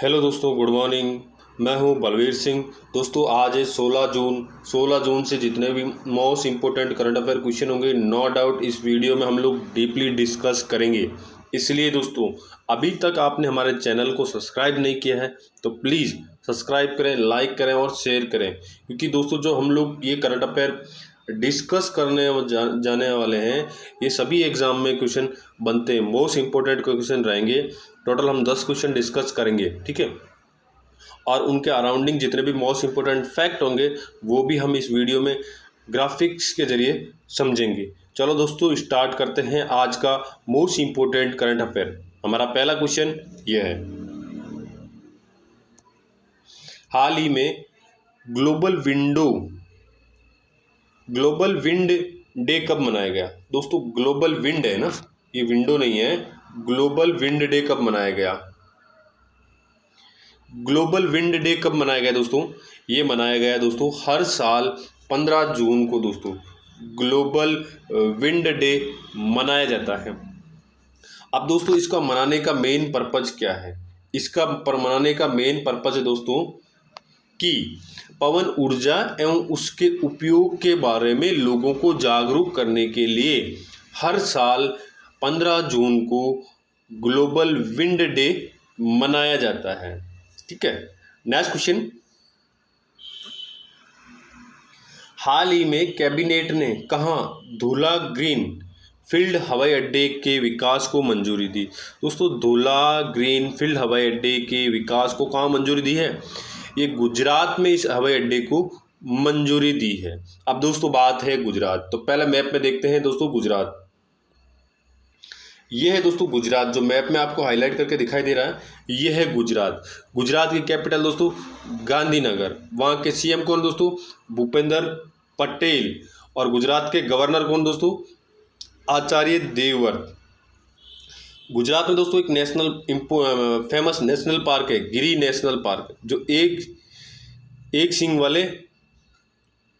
Hello दोस्तों, good morning. मैं हूं बलवीर सिंह। दोस्तों आज है 16 जून। 16 जून से जितने भी most important current affair question होंगे, नो डाउट इस वीडियो में हम लोग डीपली डिस्कस करेंगे। इसलिए दोस्तों, अभी तक आपने हमारे चैनल को सब्सक्राइब नहीं किया है तो प्लीज़ सब्सक्राइब करें, लाइक करें और शेयर करें, क्योंकि दोस्तों जो हम लोग ये करंट अफेयर डिस्कस करने जाने वाले हैं, ये सभी एग्ज़ाम में क्वेश्चन बनते हैं। मोस्ट इम्पोर्टेंट क्वेश्चन रहेंगे। टोटल हम 10 क्वेश्चन डिस्कस करेंगे, ठीक है। और उनके अराउंडिंग जितने भी मोस्ट इम्पोर्टेंट फैक्ट होंगे वो भी हम इस वीडियो में ग्राफिक्स के ज़रिए समझेंगे। चलो दोस्तों, स्टार्ट करते हैं आज का मोस्ट इम्पोर्टेंट करंट अफेयर। हमारा पहला क्वेश्चन ये है, हाल ही में ग्लोबल विंड डे कब मनाया गया? दोस्तों ग्लोबल विंड है ना, ये विंडो नहीं है। ग्लोबल विंड डे कब मनाया गया? ग्लोबल विंड डे कब मनाया गया दोस्तों? ये मनाया गया दोस्तों हर साल 15 जून को दोस्तों ग्लोबल विंड डे मनाया जाता है। अब दोस्तों इसका मनाने का मेन पर्पज क्या है? इसका मनाने का मेन पर्पज है दोस्तों कि पवन ऊर्जा एवं उसके उपयोग के बारे में लोगों को जागरूक करने के लिए हर साल 15 जून को ग्लोबल विंड डे मनाया जाता है, ठीक है। नेक्स्ट क्वेश्चन, हाल ही में कैबिनेट ने कहां धौला ग्रीन फील्ड हवाई अड्डे के विकास को मंजूरी दी? दोस्तों धौला ग्रीन फील्ड हवाई अड्डे के विकास को कहां मंजूरी दी है? ये गुजरात में इस हवाई अड्डे को मंजूरी दी है। अब दोस्तों बात है गुजरात, तो पहले मैप में देखते हैं दोस्तों गुजरात। ये है दोस्तों गुजरात, जो मैप में आपको हाईलाइट करके दिखाई दे रहा है, ये है गुजरात। गुजरात की कैपिटल दोस्तों गांधीनगर। वहाँ के सीएम कौन दोस्तों? भूपेंद्र पटेल। और गुजरात के गवर्नर कौन दोस्तों? आचार्य देवव्रत। गुजरात में दोस्तों एक फेमस नेशनल पार्क है, गिरी नेशनल पार्क, जो एक सींग वाले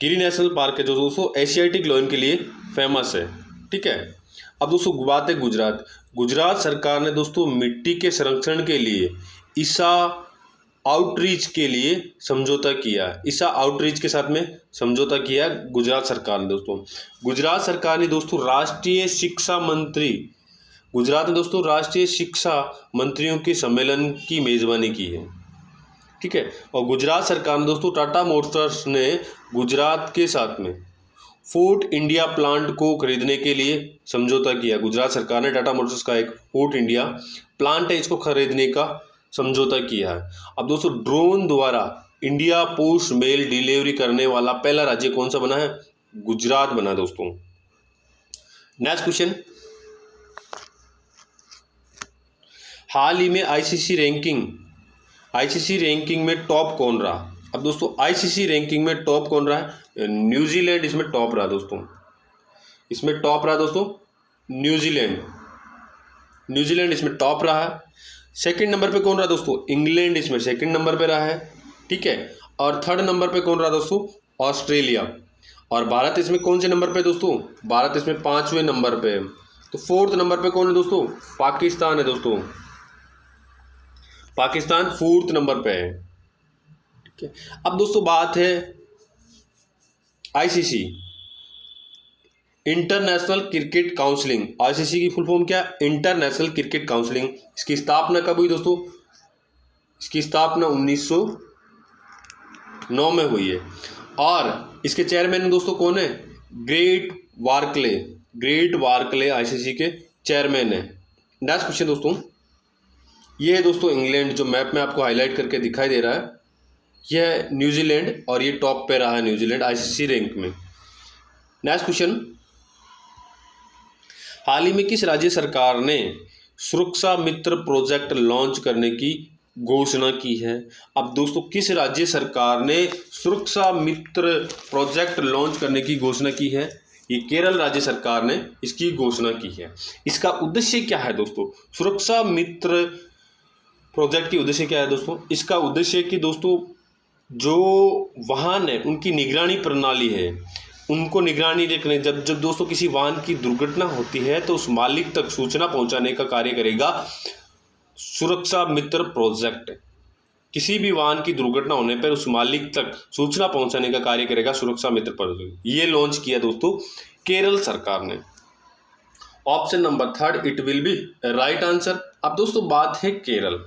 गिरी नेशनल पार्क है, जो दोस्तों एशियाटिक लायन के लिए फेमस है, ठीक है। अब दोस्तों बात है गुजरात सरकार ने दोस्तों मिट्टी के संरक्षण के लिए ईसा आउटरीच के लिए समझौता किया। ईसा आउटरीच के साथ में समझौता किया गुजरात सरकार ने दोस्तों। गुजरात सरकार ने दोस्तों गुजरात ने दोस्तों राष्ट्रीय शिक्षा मंत्रियों के सम्मेलन की मेज़बानी की है, ठीक है। और गुजरात सरकार ने दोस्तों टाटा मोटर्स ने गुजरात के साथ में फोर्ट इंडिया प्लांट को खरीदने के लिए समझौता किया। गुजरात सरकार ने टाटा मोटर्स का एक फोर्ट इंडिया प्लांट है, इसको खरीदने का समझौता किया है। अब दोस्तों ड्रोन द्वारा इंडिया पोस्ट मेल डिलीवरी करने वाला पहला राज्य कौन सा बना है? गुजरात बना दोस्तों। नेक्स्ट क्वेश्चन, हाल ही में आईसीसी रैंकिंग में टॉप कौन रहा? अब दोस्तों आईसीसी रैंकिंग में टॉप कौन रहा है? न्यूजीलैंड इसमें टॉप रहा दोस्तों। इसमें टॉप रहा दोस्तों न्यूजीलैंड इसमें टॉप रहा है। सेकंड नंबर पे कौन रहा दोस्तों? इंग्लैंड इसमें सेकंड नंबर पे रहा है, ठीक है। और थर्ड नंबर पे कौन रहा दोस्तों? ऑस्ट्रेलिया। और भारत इसमें कौन से नंबर पे दोस्तों? भारत इसमें 5वें नंबर पे है। तो फोर्थ नंबर पे कौन है दोस्तों? पाकिस्तान है दोस्तों। पाकिस्तान फोर्थ नंबर पे है, ठीक है। अब दोस्तों बात है ICC international cricket counselling. ICC की फुल फॉर्म क्या? International cricket counselling. इसकी स्थापना कब हुई दोस्तों? इसकी स्थापना 1909 में हुई है। और इसके चेयरमैन दोस्तों कौन है? ग्रेट वार्कले आईसीसी के चेयरमैन है। नेक्स्ट क्वेश्चन दोस्तों, ये है दोस्तों इंग्लैंड, जो मैप में आपको हाईलाइट करके दिखाई दे रहा है, यह है न्यूजीलैंड और ये टॉप पे रहा है न्यूजीलैंड आईसीसी रैंक में। नेक्स्ट क्वेश्चन, हाल ही में किस राज्य सरकार ने सुरक्षा मित्र प्रोजेक्ट लॉन्च करने की घोषणा की है? अब दोस्तों किस राज्य सरकार ने सुरक्षा मित्र प्रोजेक्ट लॉन्च करने की घोषणा की है? ये केरल राज्य सरकार ने इसकी घोषणा की है। इसका उद्देश्य क्या है दोस्तों? सुरक्षा मित्र प्रोजेक्ट की उद्देश्य क्या है दोस्तों? इसका उद्देश्य कि दोस्तों जो वाहन है उनकी निगरानी प्रणाली है, उनको निगरानी रखने, जब दोस्तों किसी वाहन की दुर्घटना होती है तो उस मालिक तक सूचना पहुंचाने का कार्य करेगा सुरक्षा मित्र प्रोजेक्ट, किसी भी वाहन की दुर्घटना होने पर उस मालिक तक सूचना पहुंचाने का कार्य करेगा सुरक्षा मित्र प्रौद्योगिकी। ये लॉन्च किया दोस्तों केरल सरकार ने। Option number third it will be right answer. अब दोस्तों बात है केरल,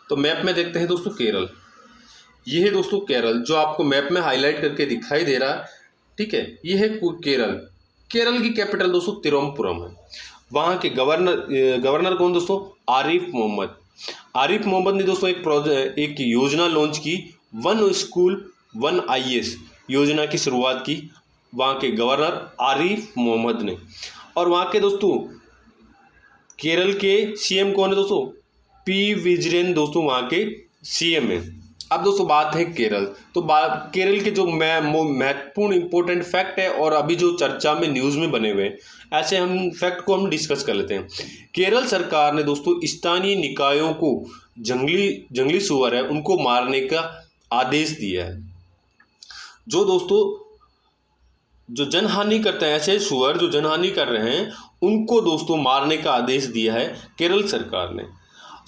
तो मैप में देखते हैं दोस्तों केरल। ये है दोस्तों केरल जो आपको मैप में हाईलाइट करके दिखाई दे रहा है, ठीक है। ये है केरल। केरल की कैपिटल दोस्तों तिरुवनंतपुरम है। वहाँ के गवर्नर कौन दोस्तों? आरिफ मोहम्मद। आरिफ मोहम्मद ने दोस्तों एक योजना लॉन्च की, वन स्कूल वन IAS योजना की शुरुआत की वहाँ के गवर्नर आरिफ मोहम्मद ने। और वहाँ के दोस्तों केरल के CM कौन है दोस्तों? P विजयन दोस्तों वहाँ के CM है। अब दोस्तों बात है केरल, तो केरल के जो महत्वपूर्ण इंपॉर्टेंट फैक्ट है और अभी जो चर्चा में न्यूज़ में बने हुए हैं, ऐसे हम फैक्ट को हम डिस्कस कर लेते हैं। केरल सरकार ने दोस्तों स्थानीय निकायों को जंगली सुअर है उनको मारने का आदेश दिया है। जो दोस्तों जो जनहानि करते हैं, ऐसे सुअर जो जनहानि कर रहे हैं उनको दोस्तों मारने का आदेश दिया है केरल सरकार ने।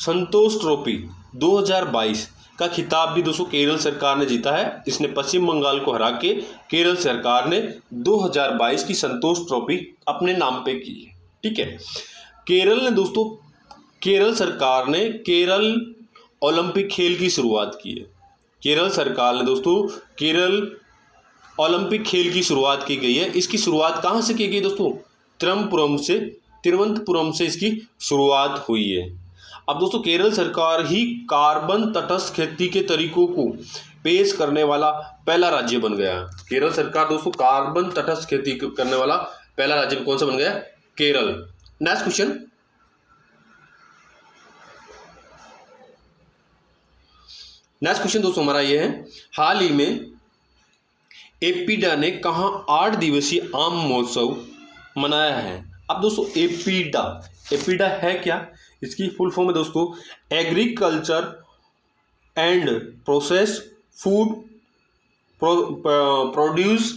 संतोष ट्रॉफी 2022 का खिताब भी दोस्तों केरल सरकार ने जीता है। इसने पश्चिम बंगाल को हरा के केरल सरकार ने 2022 की संतोष ट्रॉफी अपने नाम पे की है, ठीक है। केरल सरकार ने केरल ओलंपिक खेल की शुरुआत की है। केरल सरकार ने दोस्तों केरल ओलंपिक खेल की शुरुआत की गई है। इसकी शुरुआत कहाँ से की गई दोस्तों? तिरुवनंतपुरम से इसकी शुरुआत हुई है। अब दोस्तों केरल सरकार ही कार्बन तटस्थ खेती के तरीकों को पेश करने वाला पहला राज्य बन गया है। केरल सरकार दोस्तों कार्बन तटस्थ खेती करने वाला पहला राज्य कौन सा बन गया? केरल। नेक्स्ट क्वेश्चन दोस्तों हमारा ये है, हाल ही में एपीडा ने कहाँ 8 दिवसीय आम महोत्सव मनाया है? अब दोस्तों एपीडा है क्या? इसकी फुल फॉर्म है दोस्तों agriculture and process food produce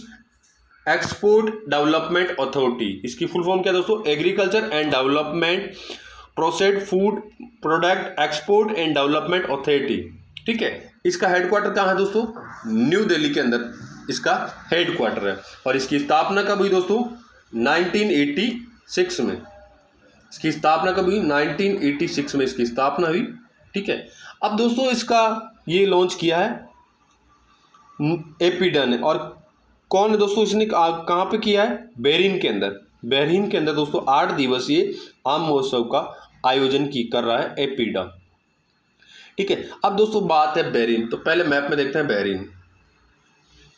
export development authority. इसकी फुल फॉर्म क्या दोस्तों? Agriculture and development processed food product export and development authority, ठीक है। इसका हेडक्वार्टर कहाँ है दोस्तों? न्यू दिल्ली के अंदर इसका हेडक्वार्टर है। और इसकी स्थापना कब हुई दोस्तों? 1986 में। इसकी स्थापना कब हुई? 1986 में इसकी स्थापना हुई, ठीक है। अब दोस्तों इसका ये लॉन्च किया है एपीडा ने, और कौन है दोस्तों? इसने कहाँ पे किया है? बहरीन के अंदर दोस्तों 8 दिवसीय आम महोत्सव का आयोजन कर रहा है एपीडा, ठीक है। अब दोस्तों बात है बहरीन, तो पहले मैप में देखते हैं बहरीन।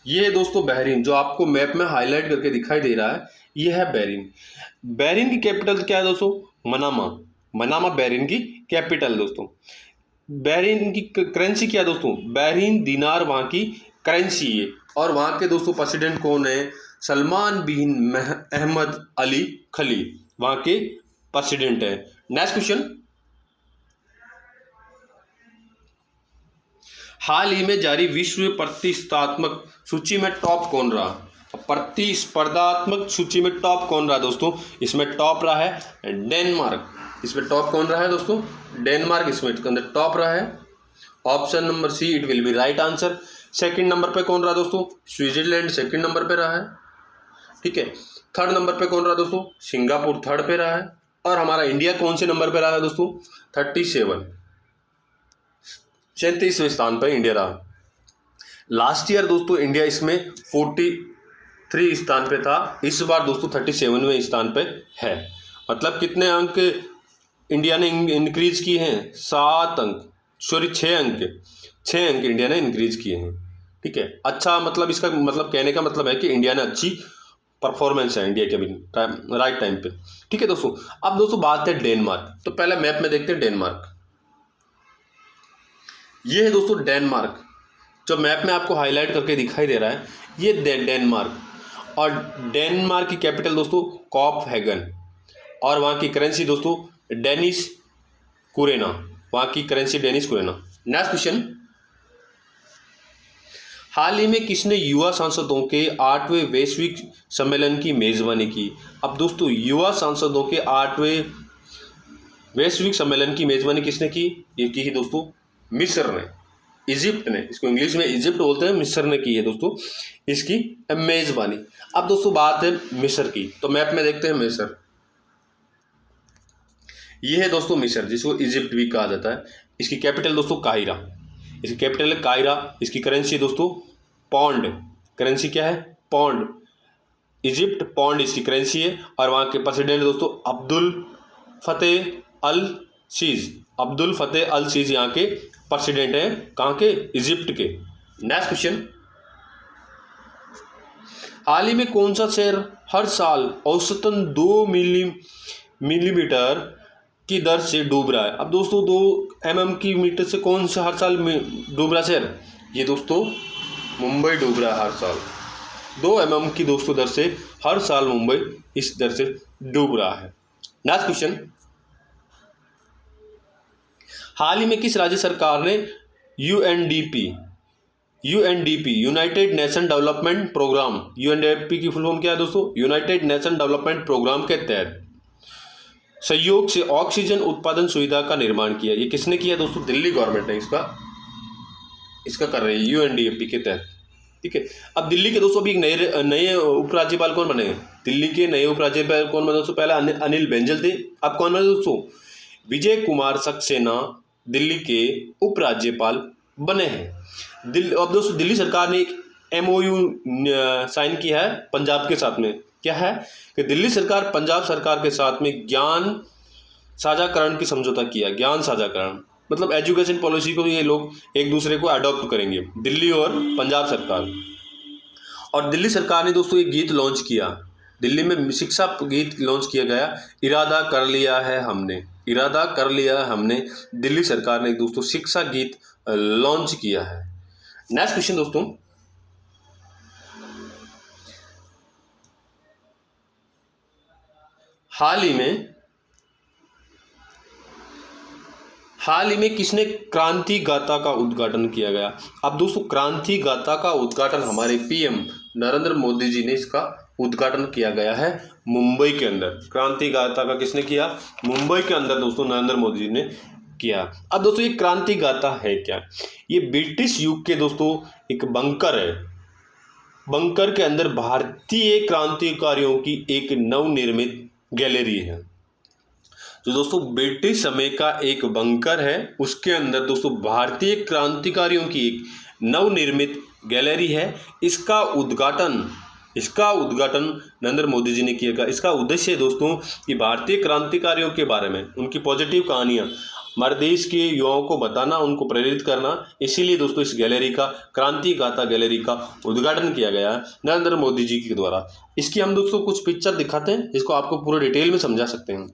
ये है दोस्तों बहरीन जो आपको मैप में हाईलाइट करके दिखाई दे रहा है, ये है बहरीन। बहरीन की कैपिटल क्या है दोस्तों? मनामा बहरीन की कैपिटल दोस्तों। बहरीन की करेंसी क्या है दोस्तों? बहरीन दिनार वहाँ की करेंसी है। और वहाँ के दोस्तों प्रेसिडेंट कौन है? सलमान बिन अहमद अली खली वहाँ के प्रेसिडेंट है। नेक्स्ट क्वेश्चन, हाल ही में जारी विश्व प्रतिस्पर्धात्मक सूची में टॉप कौन रहा? प्रतिस्पर्धात्मक सूची में टॉप कौन रहा दोस्तों? इसमें टॉप रहा है डेनमार्क। इसमें टॉप कौन रहा है दोस्तों? डेनमार्क इसमें अंदर टॉप रहा है। Option number see it will be right answer. Second number पे कौन रहा दोस्तों? स्विट्जरलैंड सेकंड नंबर पे रहा है, ठीक है। थर्ड नंबर पे कौन रहा दोस्तों? सिंगापुर थर्ड पे रहा है। और हमारा इंडिया कौन से नंबर पे रहा है दोस्तों? 37वें स्थान पर इंडिया रहा। लास्ट ईयर दोस्तों इंडिया इसमें 43 स्थान पे था, इस बार दोस्तों 37वें स्थान पे है। मतलब कितने अंक इंडिया ने इंक्रीज किए हैं? 6 अंक इंडिया ने इंक्रीज किए हैं, ठीक है। अच्छा, मतलब इसका मतलब कहने का मतलब है कि इंडिया ने अच्छी परफॉर्मेंस है इंडिया के भी राइट टाइम पे, ठीक है दोस्तों। अब दोस्तों बात है डेनमार्क, तो पहले मैप में देखते हैं डेनमार्क। ये है दोस्तों डेनमार्क जो मैप में आपको हाईलाइट करके दिखाई दे रहा है, ये डेनमार्क। और डेनमार्क की कैपिटल दोस्तों कोपेनहेगन। और वहाँ की करेंसी दोस्तों डेनिश कुरेना, वहाँ की करेंसी डेनिश कुरेना। नेक्स्ट क्वेश्चन, हाल ही में किसने युवा सांसदों के 8वें वैश्विक सम्मेलन की मेजबानी की? अब दोस्तों युवा सांसदों के 8वें वैश्विक सम्मेलन की मेजबानी किसने की? ये की ही दोस्तों मिस्र ने। इजिप्ट ने, इसको इंग्लिश में इजिप्ट बोलते हैं, मिस्र ने की है दोस्तों इसकी मेज़बानी। अब दोस्तों बात है मिस्र की, तो मैप में देखते हैं मिस्र। ये है दोस्तों मिस्र, जिसको इजिप्ट भी कहा जाता है। इसकी कैपिटल दोस्तों काहिरा, इसकी कैपिटल है काहिरा। इसकी करेंसी दोस्तों पौंड, करेंसी क्या है? पौंड। इजिप्ट पौंड इसकी करेंसी है। और वहाँ के प्रेसिडेंट दोस्तों अब्दुल फतेह अल सीज़, अब्दुल फतेह अल सीज़ यहाँ के प्रेसिडेंट हैं। कहाँ के? इजिप्ट के। नेक्स्ट क्वेश्चन, हाल ही में कौन सा शहर हर साल औसतन 2 मिलीमीटर की दर से डूब रहा है? अब दोस्तों 2 mm की मीटर से कौन सा हर साल डूब रहा शहर? ये दोस्तों मुंबई डूब रहा है हर साल। 2 mm की दोस्तों दर से हर साल मुंबई इस दर से डूब रहा है। नेक्स्ट क्वेश्चन, हाल ही में किस राज्य सरकार ने UNDP United Nation development programme, UNDP की फुल फॉर्म क्या है दोस्तों? यूनाइटेड नेशन डेवलपमेंट प्रोग्राम के तहत सहयोग से ऑक्सीजन उत्पादन सुविधा का निर्माण किया? ये किसने किया दोस्तों? दिल्ली गवर्नमेंट ने इसका कर रही है यूएनडीपी के तहत। ठीक है। अब दिल्ली के दोस्तों अभी एक नए उपराज्यपाल कौन बने? दिल्ली के नए उपराज्यपाल कौन बने दोस्तों? पहले अनिल बैंजल थे, अब कौन बने दोस्तों? विजय कुमार सक्सेना दिल्ली के उपराज्यपाल बने हैं। अब दोस्तों दिल्ली सरकार ने एक MOU साइन किया है पंजाब के साथ में। क्या है कि दिल्ली सरकार पंजाब सरकार के साथ में ज्ञान साझाकरण की समझौता किया। ज्ञान साझाकरण मतलब एजुकेशन पॉलिसी को ये लोग एक दूसरे को अडॉप्ट करेंगे, दिल्ली और पंजाब सरकार। और दिल्ली सरकार ने दोस्तों एक गीत लॉन्च किया, दिल्ली में शिक्षा गीत लॉन्च किया गया, इरादा कर लिया है हमने, इरादा कर लिया है हमने। दिल्ली सरकार ने दोस्तों शिक्षा गीत लॉन्च किया है। नेक्स्ट क्वेश्चन दोस्तों, हाल ही में किसने क्रांति गाथा का उद्घाटन किया गया? अब दोस्तों क्रांति गाथा का उद्घाटन हमारे PM नरेंद्र मोदी जी ने इसका उद्घाटन किया गया है मुंबई के अंदर। क्रांति गाथा का किसने किया? मुंबई के अंदर दोस्तों नरेंद्र मोदी जी ने किया। अब दोस्तों ये क्रांति गाथा है क्या? ये ब्रिटिश युग के दोस्तों एक बंकर है, बंकर के अंदर भारतीय क्रांतिकारियों की एक नवनिर्मित गैलरी है। तो दोस्तों ब्रिटिश समय का एक बंकर है, उसके अंदर दोस्तों भारतीय क्रांतिकारियों की एक नवनिर्मित गैलरी है। इसका उद्घाटन नरेंद्र मोदी जी ने किया। इसका उद्देश्य दोस्तों कि भारतीय क्रांतिकारियों के बारे में उनकी पॉजिटिव कहानियाँ हमारे देश के युवाओं को बताना, उनको प्रेरित करना। इसीलिए दोस्तों इस गैलरी का, क्रांति गाथा गैलरी का उद्घाटन किया गया है नरेंद्र मोदी जी के द्वारा। इसकी हम दोस्तों कुछ पिक्चर दिखाते हैं जिसको आपको पूरे डिटेल में समझा सकते हैं।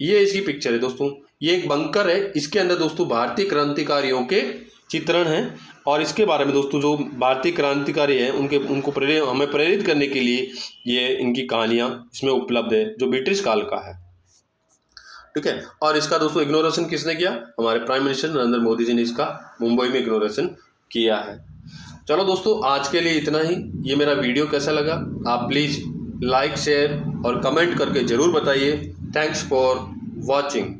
ये इसकी पिक्चर है दोस्तों, ये एक बंकर है, इसके अंदर दोस्तों भारतीय क्रांतिकारियों के चित्रण हैं। और इसके बारे में दोस्तों जो भारतीय क्रांतिकारी हैं उनको हमें प्रेरित करने के लिए ये इनकी कहानियाँ इसमें उपलब्ध है, जो ब्रिटिश काल का है। ठीक है। और इसका दोस्तों इग्नोरेशन किसने किया? हमारे प्राइम मिनिस्टर नरेंद्र मोदी जी ने इसका मुंबई में इग्नोरेशन किया है। चलो दोस्तों आज के लिए इतना ही। ये मेरा वीडियो कैसा लगा आप प्लीज़ लाइक, शेयर और कमेंट करके ज़रूर बताइए। Thanks for watching.